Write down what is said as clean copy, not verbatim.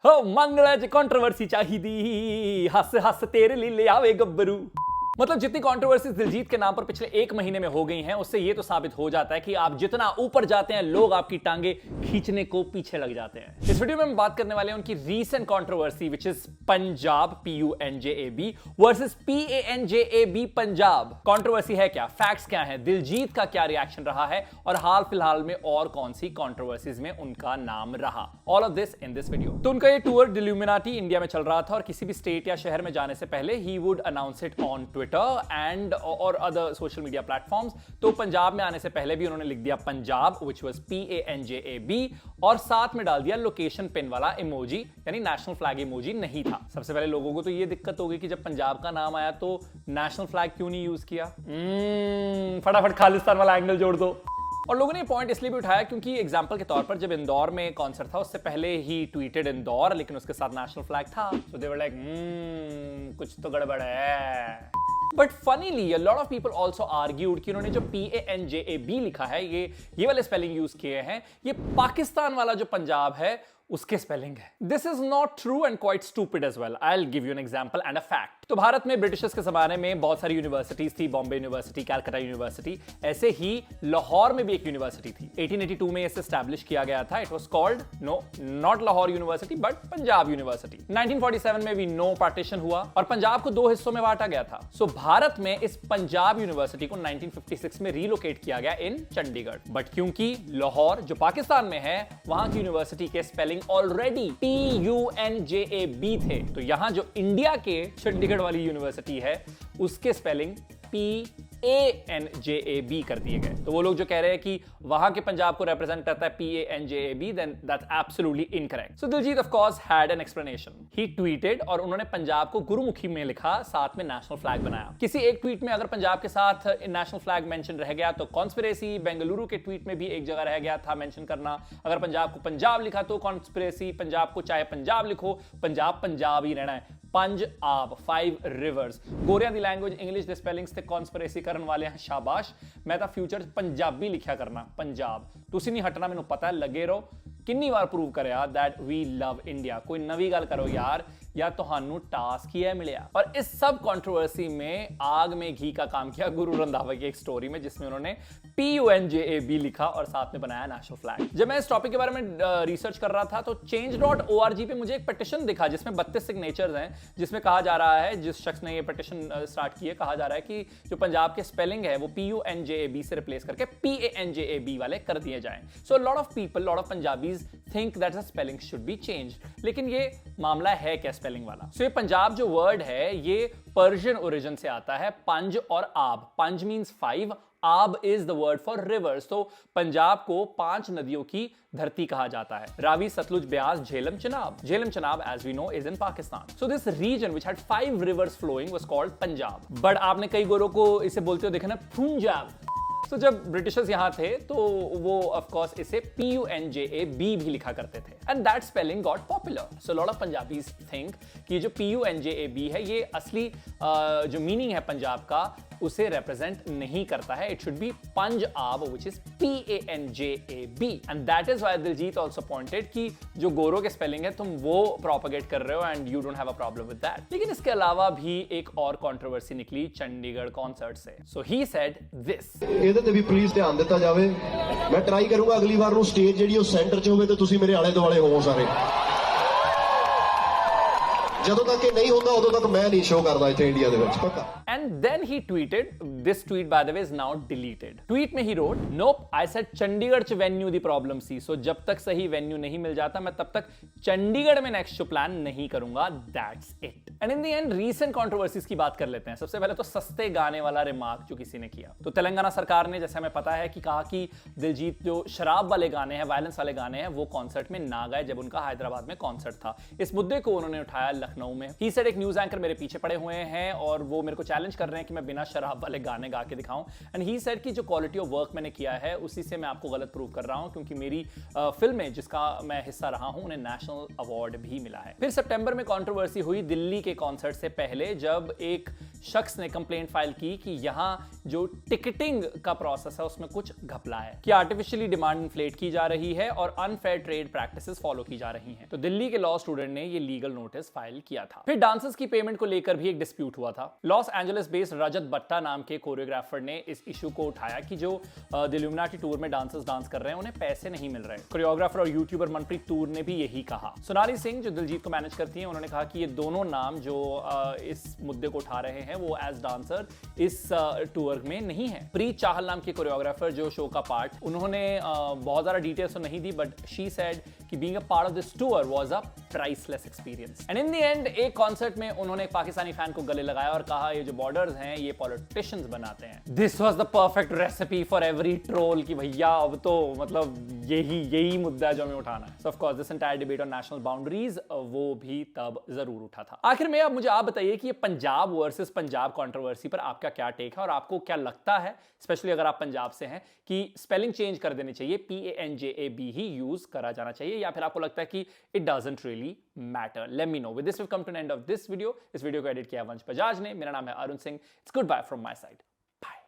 हो मंगला च कंट्रोवर्सी चाहिदी हस हस तेरे लिए ले आवे गब्बरू। मतलब जितनी कंट्रोवर्सीज दिलजीत के नाम पर पिछले एक महीने में हो गई हैं, उससे ये तो साबित हो जाता है कि आप जितना ऊपर जाते हैं लोग आपकी टांगे खींचने को पीछे लग जाते हैं। इस वीडियो में हम बात करने वाले हैं उनकी recent controversy which is Punjab PUNJAB versus PANJAB Punjab. Controversy है क्या, फैक्ट्स क्या हैं, दिलजीत का क्या रिएक्शन रहा है और हाल फिलहाल में और कौन सी कंट्रोवर्सीज में उनका नाम रहा। All of this in this video. तो उनका ये टूर डिल्यूमिनाटी इंडिया में चल रहा था और किसी भी स्टेट या शहर में जाने से पहले he would announce it on Twitter and और अदर सोशल मीडिया प्लेटफॉर्म्स। तो पंजाब में आने से पहले भी उन्होंने लिख दिया पंजाब व्हिच वाज PANJAB और साथ में डाल दिया लोकेशन पिन वाला इमोजी, यानी नेशनल फ्लैग इमोजी नहीं था। सबसे पहले लोगों को तो ये दिक्कत हो गई कि जब पंजाब का नाम आया तो नेशनल फ्लैग क्यों नहीं यूज किया। फटाफट खालिस्तान वाला एंगल जोड़ दो। और लोगों ने पॉइंट इसलिए भी उठाया क्योंकि एग्जांपल के तौर पर जब इंदौर में कॉन्सर्ट था उससे पहले ही ट्वीटेड इंदौर, लेकिन उसके साथ नेशनल फ्लैग था। सो दे वर लाइक कुछ तो गड़बड़ है। But funnily a lot of people also argued कि उन्होंने जो PANJAB लिखा है ये वाले स्पेलिंग यूज किए हैं, ये पाकिस्तान वाला जो पंजाब है उसके स्पेलिंग है। This is not true and quite stupid as well. I will give you an example and a fact. तो भारत में ब्रिटिशर्स के जमाने में बहुत सारी यूनिवर्सिटीज थी, बॉम्बे यूनिवर्सिटी, कलकत्ता यूनिवर्सिटी, ऐसे ही लाहौर में भी एक यूनिवर्सिटी थी। 1882 में इसे एस्टैब्लिश किया गया था। It was called not Lahore university but Punjab university. 1947 में भी नो पार्टीशन हुआ और पंजाब को दो हिस्सों में बांटा गया था। सो भारत में इस पंजाब यूनिवर्सिटी को 1956 में रीलोकेट किया गया इन चंडीगढ़। बट क्योंकि लाहौर जो पाकिस्तान में है वहां की यूनिवर्सिटी के स्पेलिंग ऑलरेडी PUNJAB थे, तो यहां जो इंडिया के चंडीगढ़ वाली यूनिवर्सिटी है उसके स्पेलिंग PANJAB कर दिए गए। तो वो लोग जो कह रहे हैं कि वहां के पंजाब को रिप्रेजेंट करता है PANJAB, then that's absolutely incorrect. So Diljit of course had an explanation. He tweeted और उन्होंने पंजाब को गुरुमुखी में लिखा, साथ में नेशनल फ्लैग बनाया। किसी एक ट्वीट में अगर पंजाब के साथ नेशनल फ्लैग मेंशन रह गया तो कॉन्स्पिरेसी। बेंगलुरु के ट्वीट में भी एक जगह रह गया था मेंशन करना। अगर पंजाब को पंजाब लिखा तो कॉन्स्पिरेसी। पंजाब को चाहे पंजाब लिखो, पंजाब पंजाब ही रहना है। पंजाब 5 रिवर्स। गोरियां दी लैंग्वेज इंग्लिश दे स्पेलिंग्स ते कॉन्स्पिरेसी करन वाले हैं शाबाश। मैं तो फ्यूचर पंजाबी लिखा करना पंजाब। तुसी नहीं हटना, मैनू पता है, लगे रहो। किन्नी बार प्रूव करे दैट वी लव इंडिया। कोई नवी गल करो यार, या तोहानू टास्क ही है मिलिया। और इस सब कंट्रोवर्सी में आग में घी का काम किया गुरु रंधावा की एक स्टोरी में, जिसमें उन्होंने PUNJAB लिखा और साथ में बनाया नेशनल फ्लैग। जब मैं इस टॉपिक के बारे में रिसर्च कर रहा था तो change.org पे मुझे एक पिटिशन दिखा जिसमें 32 सिग्नेचर्स हैं, जिसमें कहा जा रहा है, जिस शख्स ने ये पिटिशन स्टार्ट की है, कहा जा रहा है कि जो पंजाब के स्पेलिंग है वो PUNJAB से रिप्लेस करके PANJAB वाले कर दिए जाएं। So lot of people, lot of Punjabis think that the spelling should be changed. लेकिन ये मामला है क्या स्पेलिंग वाला? सो ये पंजाब जो वर्ड है ये पर्शियन ओरिजिन से आता है, पंज और आब। पंज मीन्स 5, आब is the word for reverse. तो पंजाब को 5 नदियों की धरती कहा जाता है, Ravi, Sutlej, Beas, Jhelum, Chenab. Jhelum Chenab as we know is in Pakistan. So this region which had 5 rivers flowing was called Punjab. But आपने कई गोरों को इसे बोलते हुए देखा ना, पंजाब। तो जब ब्रिटिशर्स यहां थे तो वो ऑफ कोर्स इसे PUNJAB भी लिखा करते थे and that spelling got popular. So lot of Punjabis think कि जो PUNJAB है ये असली जो मीनिंग है पंजाब का उसे रिप्रेजेंट नहीं करता है। It should be Punjab which is PANJAB and that is why Diljit also pointed कि जो गोरों के स्पेलिंग है तुम वो प्रोपेगेट कर रहे हो and you don't have a problem with that. लेकिन इसके अलावा भी एक और कंट्रोवर्सी निकली चंडीगढ़ कॉन्सर्ट से। सो ही सेड दिस, ਇਹਦੇ ਤੇ ਵੀ ਪਲੀਜ਼ ਧਿਆਨ ਦਿੱਤਾ ਜਾਵੇ। ਮੈਂ ਟਰਾਈ ਕਰੂੰਗਾ ਅਗਲੀ ਵਾਰ ਨੂੰ ਸਟੇਜ ਜਿਹੜੀ ਉਹ ਸੈਂਟਰ 'ਚ ਹੋਵੇ ਤੇ ਤੁਸੀਂ ਮੇਰੇ ਆਲੇ ਦੁਆਲੇ ਹੋਵੋ ਸਾਰੇ। ਜਦੋਂ ਤੱਕ ਇਹ ਨਹੀਂ ਹੁੰਦਾ ਉਦੋਂ ਤੱਕ ਮੈਂ ਨਹੀਂ ਸ਼ੋ ਕਰਦਾ ਇੱਥੇ ਇੰਡੀਆ ਦੇ ਵਿੱਚ, ਪੱਕਾ। And then he tweeted, this tweet by the way is now deleted. Tweet में he wrote, nope, I said Chandigarh च वेन्यू दी प्रॉब्लम सी। सो जब तक सही वेन्यू नहीं मिल जाता मैं तब तक चंडीगढ़ में नेक्स्ट शो प्लान नहीं करूंगा। That's it. And in the end recent controversies की बात कर लेते हैं। सबसे पहले तो सस्ते गाने वाला रिमार्क जो किसी ने किया। तो तेलंगाना सरकार ने, जैसे हमें पता है, कि कहा कि दिलजीत जो शराब वाले गाने हैं, वायलेंस वाले गाने हैं, वो कॉन्सर्ट में ना गाए जब उनका हैदराबाद में कॉन्सर्ट था। इस मुद्दे को उन्होंने उठाया लखनऊ में। ही सेड एक न्यूज एंकर मेरे पीछे पड़े हुए हैं और वो मेरे को चैलेंज चैलेंज कर रहे हैं कि मैं बिना शराब वाले गाने गा के दिखाऊं, एंड ही सेड कि जो क्वालिटी ऑफ वर्क मैंने किया है उसी से मैं आपको गलत प्रूव कर रहा हूं, क्योंकि मेरी फिल्में जिसका मैं हिस्सा रहा हूं उन्हें नेशनल अवार्ड भी मिला है। फिर सितंबर में कंट्रोवर्सी हुई दिल्ली के कॉन्सर्ट से पहले, जब एक शख्स ने कंप्लेंट फाइल की कि यहां जो टिकटिंग का प्रोसेस है उसमें कुछ घपला है, कि आर्टिफिशियली डिमांड इन्फ्लेट की जा रही है और अनफेयर ट्रेड प्रैक्टिसेस फॉलो की जा रही हैं। तो दिल्ली के लॉ स्टूडेंट ने ये लीगल नोटिस फाइल किया था। फिर डांसर्स की पेमेंट को लेकर भी एक डिस्प्यूट हुआ था। लॉस एंजलिस बेस्ड रजत बट्टा नाम के कोरियोग्राफर ने इस इशू को उठाया कि जो द इल्यूमिनाटी टूर में डांसर्स डांस कर रहे हैं उन्हें पैसे नहीं मिल रहे। कोरियोग्राफर और यूट्यूबर मनप्रीत तूर ने भी यही कहा। सोनाली सिंह जो दिलजीत को मैनेज करती हैं, उन्होंने कहा कि ये दोनों नाम जो इस मुद्दे को उठा रहे हैं वो एज डांसर इस टूर में नहीं है। प्रीत चाहल नाम की कोरियोग्राफर जो शो का पार्ट, उन्होंने बहुत ज्यादा डिटेल्स तो नहीं दी, बट शी सेड कि being a part of this tour was a priceless experience. And in the end एक कॉन्सर्ट में उन्होंने एक पाकिस्तानी फैन को गले लगाया और कहा ये जो बॉर्डर्स हैं ये पॉलिटिशियंस बनाते हैं। This was the perfect recipe for every troll कि भैया अब तो मतलब यही मुद्दा है जो हमें उठाना है। सो of course this entire debate on national boundaries वो भी तब जरूर उठा था। आखिर में अब मुझे आप बताइए कि ये पंजाब वर्सेस पंजाब कंट्रोवर्सी पर आपका क्या टेक है, और आपको क्या लगता है, स्पेशली अगर आप पंजाब से हैं, कि स्पेलिंग चेंज कर देनी चाहिए, PANJAB ही यूज करा जाना चाहिए, या फिर आपको लगता है कि it doesn't really matter? Let me know. With this we come to an end of this video. इस वीडियो को एडिट किया वंश बजाज ने। मेरा नाम है Arun Singh. It's good bye from my side.